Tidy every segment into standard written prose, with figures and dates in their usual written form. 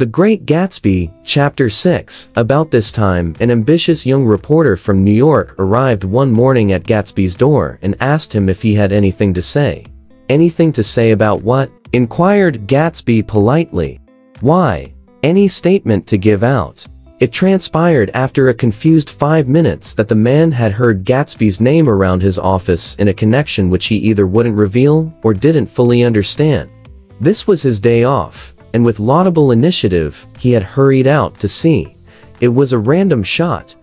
The Great Gatsby, Chapter 6. About this time, an ambitious young reporter from New York arrived one morning at Gatsby's door and asked him if he had anything to say. Anything to say about what? Inquired Gatsby politely. Why? Any statement to give out. It transpired after a confused 5 minutes that the man had heard Gatsby's name around his office in a connection which he either wouldn't reveal or didn't fully understand. This was his day off, and with laudable initiative, he had hurried out to see. It was a random shot,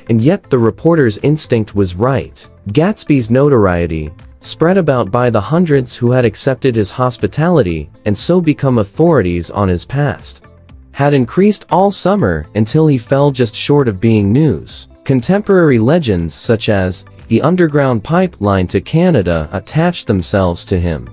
and yet the reporter's instinct was right. Gatsby's notoriety, spread about by the hundreds who had accepted his hospitality and so become authorities on his past, had increased all summer until he fell just short of being news. Contemporary legends such as the underground pipeline to Canada attached themselves to him.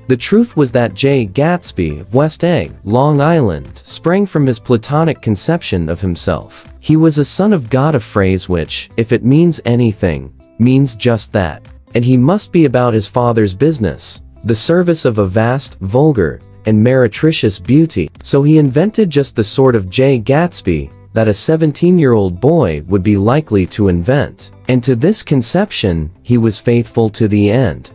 The truth was that J. Gatsby of West Egg, Long Island, sprang from his Platonic conception of himself. He was a son of God, a phrase which, if it means anything, means just that. And he must be about his father's business, the service of a vast, vulgar, and meretricious beauty. So he invented just the sort of J. Gatsby that a 17-year-old boy would be likely to invent. And to this conception, he was faithful to the end.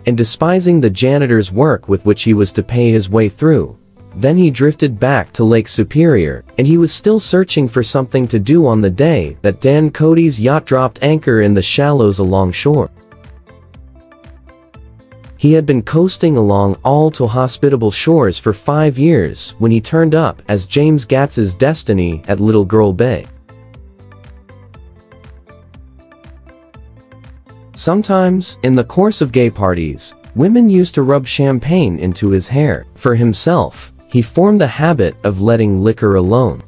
And despising the janitor's work with which he was to pay his way through. Then he drifted back to Lake Superior, and he was still searching for something to do on the day that Dan Cody's yacht dropped anchor in the shallows along shore. He had been coasting along all too hospitable shores for 5 years when he turned up as James Gats's destiny at Little Girl Bay. Sometimes, in the course of gay parties, women used to rub champagne into his hair. For himself, he formed the habit of letting liquor alone.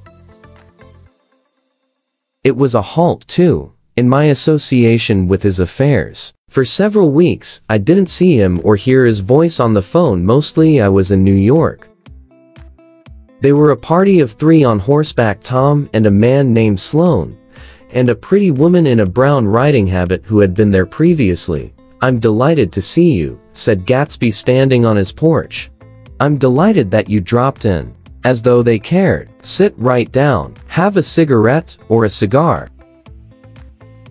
It was a halt, too, in my association with his affairs. For several weeks, I didn't see him or hear his voice on the phone. Mostly I was in New York. They were a party of 3 on horseback: Tom and a man named Sloane, and a pretty woman in a brown riding habit who had been there previously. "I'm delighted to see you," said Gatsby standing on his porch. "I'm delighted that you dropped in." As though they cared. "Sit right down. Have a cigarette or a cigar?"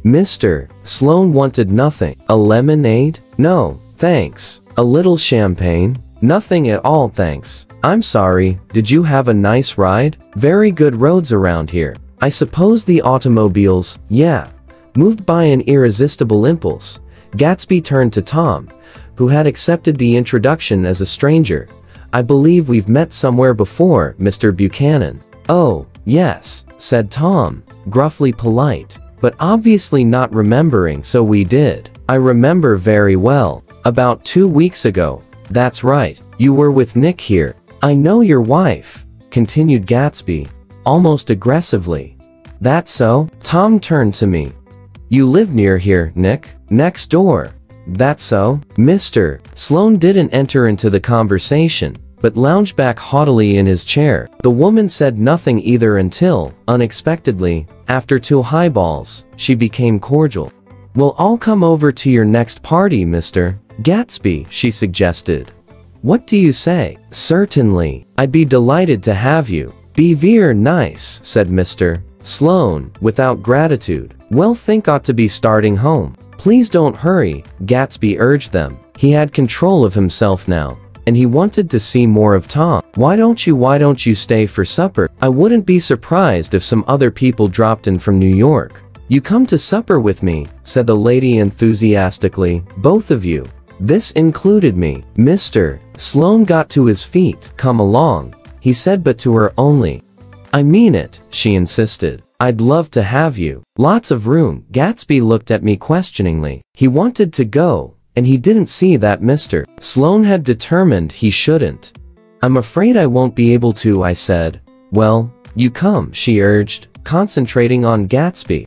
Mr. Sloane wanted nothing. "A lemonade?" "No, thanks." "A little champagne?" "Nothing at all, thanks." "I'm sorry, did you have a nice ride?" "Very good roads around here." "I suppose the automobiles?" "Yeah." Moved by an irresistible impulse, Gatsby turned to Tom, who had accepted the introduction as a stranger. "I believe we've met somewhere before, Mr. Buchanan." "Oh, yes," said Tom, gruffly polite, but obviously not remembering. "So we did." "I remember very well. About 2 weeks ago." "That's right. You were with Nick here." "I know your wife," continued Gatsby, almost aggressively. "That's so?" Tom turned to me. "You live near here, Nick?" "Next door." "That's so?" Mr. Sloane didn't enter into the conversation, but lounged back haughtily in his chair. The woman said nothing either until, unexpectedly, after 2 highballs, she became cordial. "Well, I'll come over to your next party, Mr. Gatsby," she suggested. "What do you say?" "Certainly. I'd be delighted to have you." "Be veer nice," said Mr. Sloane, without gratitude. "Well, think ought to be starting home." "Please don't hurry," Gatsby urged them. He had control of himself now, and he wanted to see more of Tom. Why don't you stay for supper? I wouldn't be surprised if some other people dropped in from New York." "You come to supper with me," said the lady enthusiastically. "Both of you." This included me. Mr. Sloane got to his feet. "Come along," he said, but to her only. "I mean it," she insisted. "I'd love to have you. Lots of room." Gatsby looked at me questioningly. He wanted to go, and he didn't see that Mr. Sloane had determined he shouldn't. "I'm afraid I won't be able to," I said. "Well, you come," she urged, concentrating on Gatsby.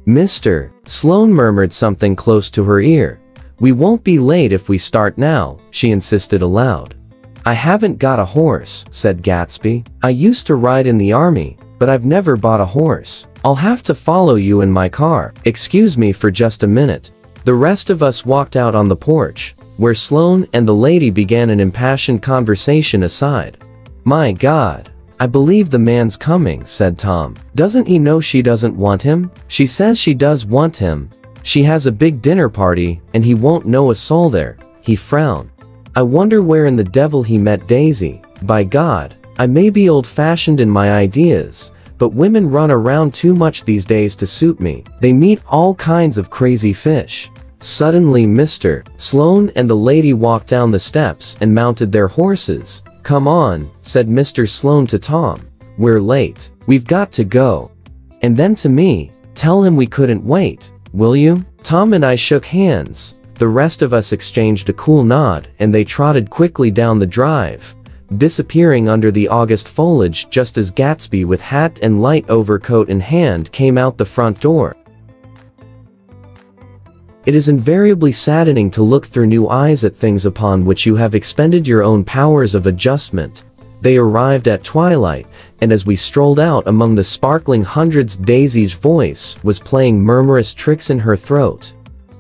Mr. Sloane murmured something close to her ear. "We won't be late if we start now," she insisted aloud. "I haven't got a horse," said Gatsby. "I used to ride in the army, but I've never bought a horse. I'll have to follow you in my car." "Excuse me for just a minute," The rest of us walked out on the porch, where Sloane and the lady began an impassioned conversation aside. "My God. I believe the man's coming," said Tom. "Doesn't he know she doesn't want him? She says she does want him. She has a big dinner party, and he won't know a soul there." He frowned. "I wonder where in the devil he met Daisy. By God, I may be old-fashioned in my ideas, but women run around too much these days to suit me. They meet all kinds of crazy fish." Suddenly Mr. Sloane and the lady walked down the steps and mounted their horses. "Come on," said Mr. Sloane to Tom. "We're late. We've got to go." And then to me, "Tell him we couldn't wait, will you?" Tom and I shook hands. The rest of us exchanged a cool nod, and they trotted quickly down the drive, disappearing under the August foliage just as Gatsby with hat and light overcoat in hand came out the front door. It is invariably saddening to look through new eyes at things upon which you have expended your own powers of adjustment. They arrived at twilight, and as we strolled out among the sparkling hundreds, Daisy's voice was playing murmurous tricks in her throat.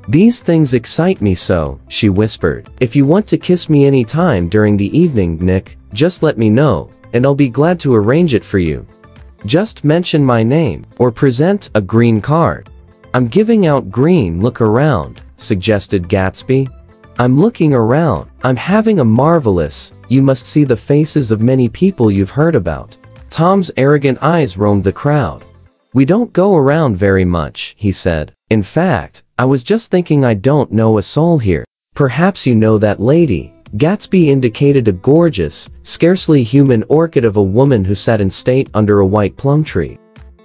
"These things excite me so," she whispered. "If you want to kiss me any time during the evening, Nick, just let me know, and I'll be glad to arrange it for you. Just mention my name, or present a green card." "I'm giving out green. Look around," suggested Gatsby. "I'm looking around. I'm having a marvelous, you must see the faces of many people you've heard about." Tom's arrogant eyes roamed the crowd. "We don't go around very much," he said. "In fact, I was just thinking I don't know a soul here." "Perhaps you know that lady." Gatsby indicated a gorgeous, scarcely human orchid of a woman who sat in state under a white plum tree.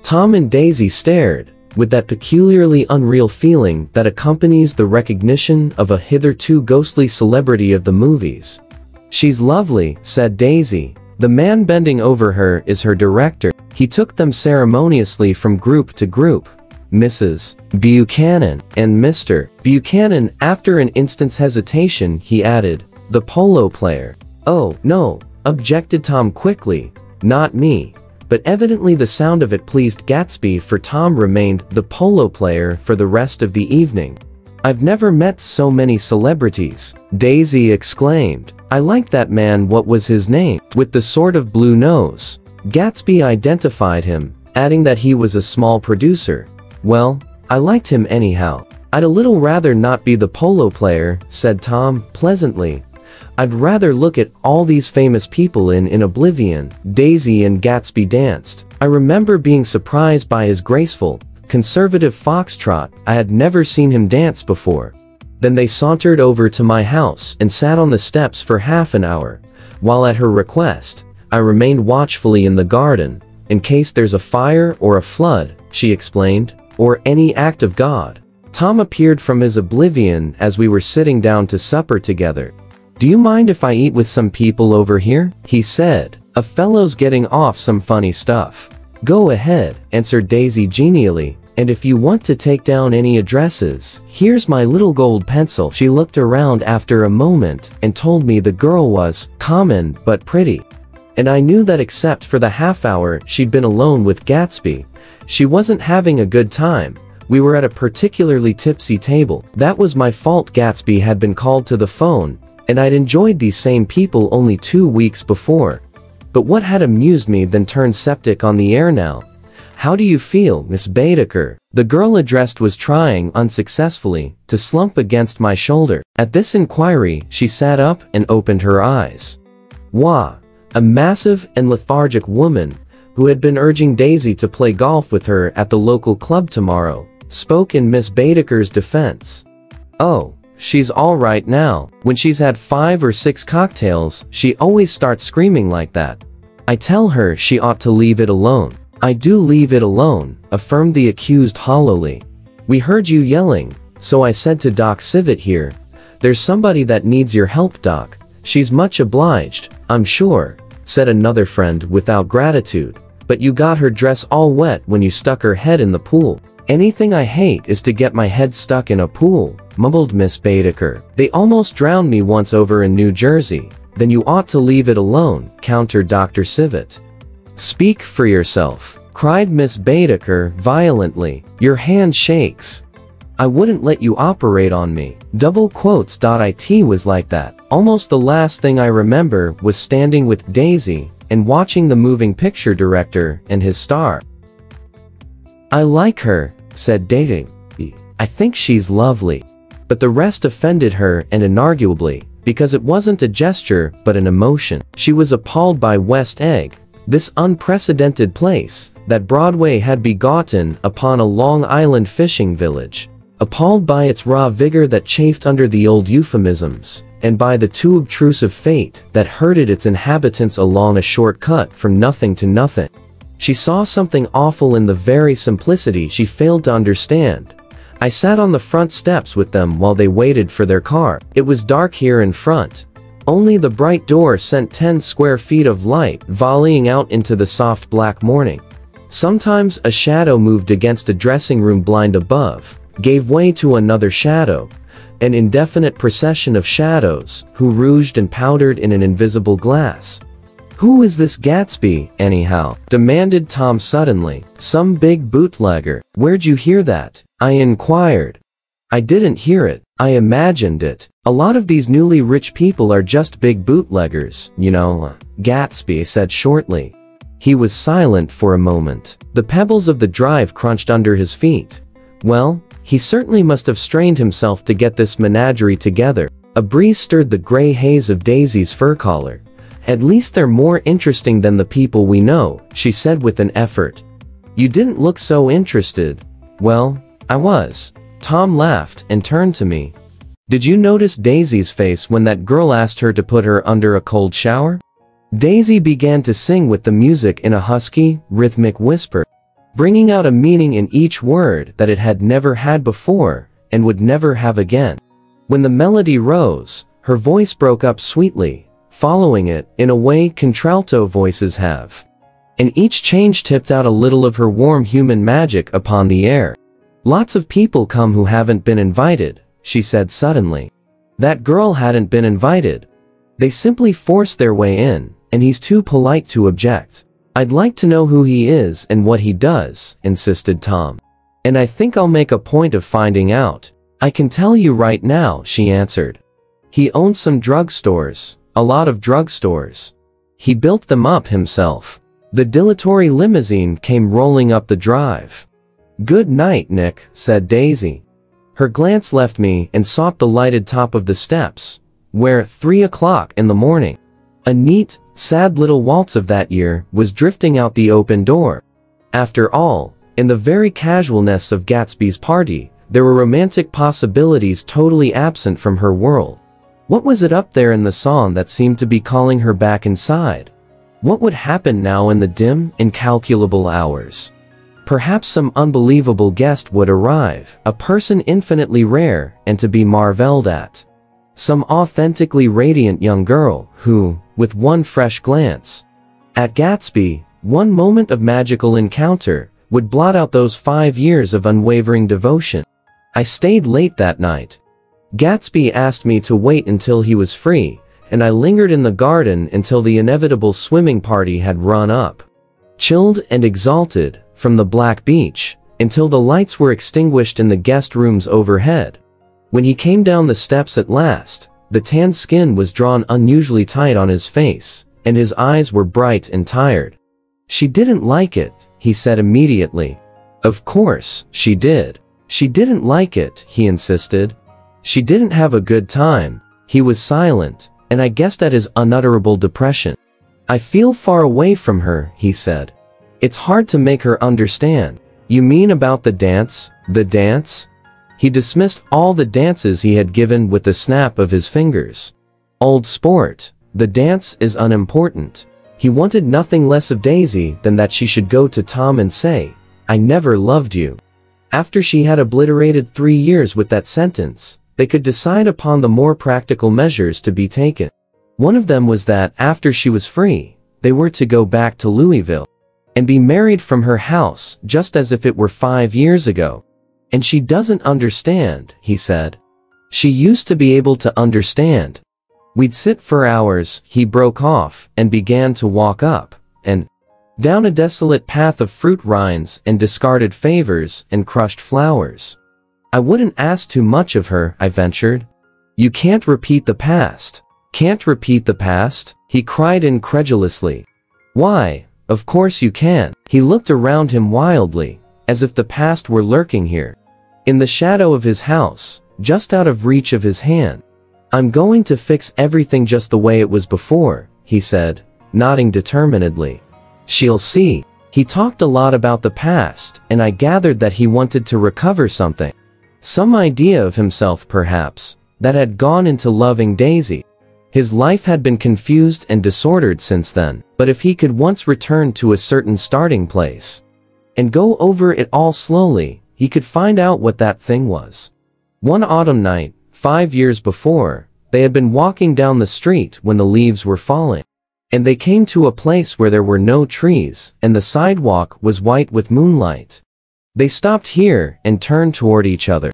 Tom and Daisy stared, with that peculiarly unreal feeling that accompanies the recognition of a hitherto ghostly celebrity of the movies. "She's lovely," said Daisy. "The man bending over her is her director." He took them ceremoniously from group to group. "Mrs. Buchanan and Mr. Buchanan." After an instant's hesitation, he added, "The polo player." "Oh, no," objected Tom quickly. "Not me." But evidently the sound of it pleased Gatsby, for Tom remained the polo player for the rest of the evening. "I've never met so many celebrities," Daisy exclaimed. "I like that man. What was his name? With the sort of blue nose." Gatsby identified him, adding that he was a small producer. "Well, I liked him anyhow." "I'd a little rather not be the polo player," said Tom, pleasantly. "I'd rather look at all these famous people in oblivion." Daisy and Gatsby danced. I remember being surprised by his graceful, conservative foxtrot. I had never seen him dance before. Then they sauntered over to my house and sat on the steps for half an hour, while at her request, I remained watchfully in the garden. "In case there's a fire or a flood," she explained, "or any act of God." Tom appeared from his oblivion as we were sitting down to supper together. "Do you mind if I eat with some people over here?" he said. "A fellow's getting off some funny stuff." "Go ahead," answered Daisy genially, "and if you want to take down any addresses, here's my little gold pencil." She looked around after a moment and told me the girl was common but pretty. And I knew that except for the half hour she'd been alone with Gatsby, she wasn't having a good time. We were at a particularly tipsy table. That was my fault. Gatsby had been called to the phone, and I'd enjoyed these same people only 2 weeks before. But what had amused me then turned septic on the air now. "How do you feel, Miss Baedeker?" The girl addressed was trying, unsuccessfully, to slump against my shoulder. At this inquiry, she sat up and opened her eyes. Wah! A massive and lethargic woman, who had been urging Daisy to play golf with her at the local club tomorrow, spoke in Miss Baedeker's defense. "Oh, she's all right now. When she's had 5 or 6 cocktails, she always starts screaming like that. I tell her she ought to leave it alone." "I do leave it alone," affirmed the accused hollowly. "We heard you yelling, so I said to Doc Civet here, 'There's somebody that needs your help, Doc.'" "She's much obliged, I'm sure," said another friend without gratitude. "But you got her dress all wet when you stuck her head in the pool." "Anything I hate is to get my head stuck in a pool," mumbled Miss Baedeker. "They almost drowned me once over in New Jersey." "Then you ought to leave it alone," countered Dr. Civet. "Speak for yourself," cried Miss Baedeker violently. "Your hand shakes." I wouldn't let you operate on me. Double quotes. It was like that. Almost the last thing I remember was standing with Daisy and watching the moving picture director and his star. I like her, said Daisy. I think she's lovely. But the rest offended her, and inarguably, because it wasn't a gesture but an emotion. She was appalled by West Egg, this unprecedented place that Broadway had begotten upon a Long Island fishing village. Appalled by its raw vigor that chafed under the old euphemisms, and by the too obtrusive fate that herded its inhabitants along a shortcut from nothing to nothing. She saw something awful in the very simplicity she failed to understand. I sat on the front steps with them while they waited for their car. It was dark here in front. Only the bright door sent 10 square feet of light volleying out into the soft black morning. Sometimes a shadow moved against a dressing room blind above, gave way to another shadow, an indefinite procession of shadows, who rouged and powdered in an invisible glass. Who is this Gatsby, anyhow? Demanded Tom suddenly. Some big bootlegger. Where'd you hear that? I inquired. I didn't hear it. I imagined it. A lot of these newly rich people are just big bootleggers, you know, Gatsby said shortly. He was silent for a moment. The pebbles of the drive crunched under his feet. Well, he certainly must have strained himself to get this menagerie together. A breeze stirred the gray haze of Daisy's fur collar. At least they're more interesting than the people we know, she said with an effort. You didn't look so interested. Well, I was. Tom laughed and turned to me. Did you notice Daisy's face when that girl asked her to put her under a cold shower? Daisy began to sing with the music in a husky, rhythmic whisper, bringing out a meaning in each word that it had never had before and would never have again. When the melody rose, her voice broke up sweetly, following it in a way contralto voices have. And each change tipped out a little of her warm human magic upon the air. Lots of people come who haven't been invited, she said suddenly. That girl hadn't been invited. They simply forced their way in, and he's too polite to object. I'd like to know who he is and what he does, insisted Tom. And I think I'll make a point of finding out. I can tell you right now, she answered. He owns some drugstores. A lot of drugstores. He built them up himself. The dilatory limousine came rolling up the drive. Good night, Nick, said Daisy. Her glance left me and sought the lighted top of the steps, where 3 o'clock in the morning, a neat, sad little waltz of that year was drifting out the open door. After all, in the very casualness of Gatsby's party, there were romantic possibilities totally absent from her world. What was it up there in the song that seemed to be calling her back inside? What would happen now in the dim, incalculable hours? Perhaps some unbelievable guest would arrive, a person infinitely rare and to be marveled at. Some authentically radiant young girl who, with one fresh glance at Gatsby, one moment of magical encounter, would blot out those 5 years of unwavering devotion. I stayed late that night. Gatsby asked me to wait until he was free, and I lingered in the garden until the inevitable swimming party had run up. Chilled and exalted, from the black beach, until the lights were extinguished in the guest rooms overhead. When he came down the steps at last, the tanned skin was drawn unusually tight on his face, and his eyes were bright and tired. She didn't like it, he said immediately. Of course, she did. She didn't like it, he insisted. She didn't have a good time. He was silent, and I guessed at his unutterable depression. I feel far away from her, he said. It's hard to make her understand. You mean about the dance? The dance? He dismissed all the dances he had given with the snap of his fingers. Old sport. The dance is unimportant. He wanted nothing less of Daisy than that she should go to Tom and say, I never loved you. After she had obliterated 3 years with that sentence, they could decide upon the more practical measures to be taken. One of them was that, after she was free, they were to go back to Louisville and be married from her house just as if it were 5 years ago. And she doesn't understand, he said. She used to be able to understand. We'd sit for hours, he broke off, and began to walk up and down a desolate path of fruit rinds and discarded favors and crushed flowers. I wouldn't ask too much of her, I ventured. You can't repeat the past. Can't repeat the past? He cried incredulously. Why? Of course you can. He looked around him wildly, as if the past were lurking here, in the shadow of his house, just out of reach of his hand. I'm going to fix everything just the way it was before, he said, nodding determinedly. She'll see. He talked a lot about the past, and I gathered that he wanted to recover something. Some idea of himself, perhaps, that had gone into loving Daisy. His life had been confused and disordered since then, but if he could once return to a certain starting place and go over it all slowly, he could find out what that thing was. One autumn night, 5 years before, they had been walking down the street when the leaves were falling, and they came to a place where there were no trees, and the sidewalk was white with moonlight. They stopped here and turned toward each other.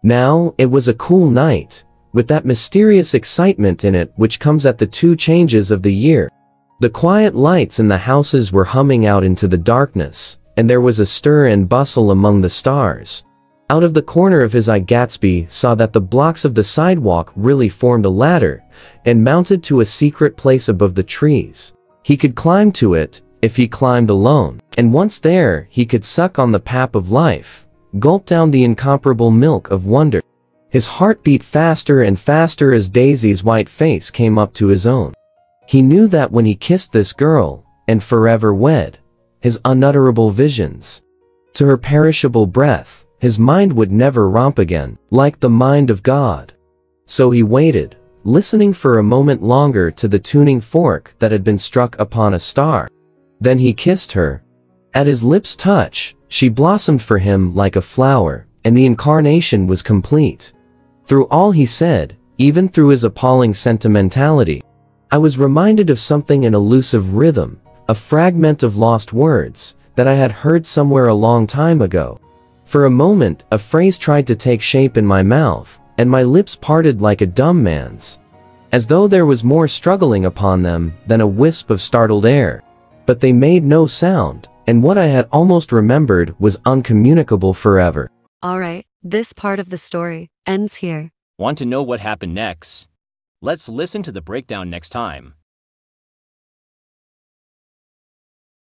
Now, it was a cool night, with that mysterious excitement in it which comes at the 2 changes of the year. The quiet lights in the houses were humming out into the darkness, and there was a stir and bustle among the stars. Out of the corner of his eye Gatsby saw that the blocks of the sidewalk really formed a ladder, and mounted to a secret place above the trees. He could climb to it, if he climbed alone, and once there he could suck on the pap of life, gulp down the incomparable milk of wonder. His heart beat faster and faster as Daisy's white face came up to his own. He knew that when he kissed this girl, and forever wed, his unutterable visions, to her perishable breath, his mind would never romp again, like the mind of God. So he waited, listening for a moment longer to the tuning fork that had been struck upon a star. Then he kissed her. At his lips' touch, she blossomed for him like a flower, and the incarnation was complete. Through all he said, even through his appalling sentimentality, I was reminded of something, an elusive rhythm, a fragment of lost words, that I had heard somewhere a long time ago. For a moment, a phrase tried to take shape in my mouth, and my lips parted like a dumb man's, as though there was more struggling upon them than a wisp of startled air. But they made no sound, and what I had almost remembered was uncommunicable forever. Alright, this part of the story ends here. Want to know what happened next? Let's listen to the breakdown next time.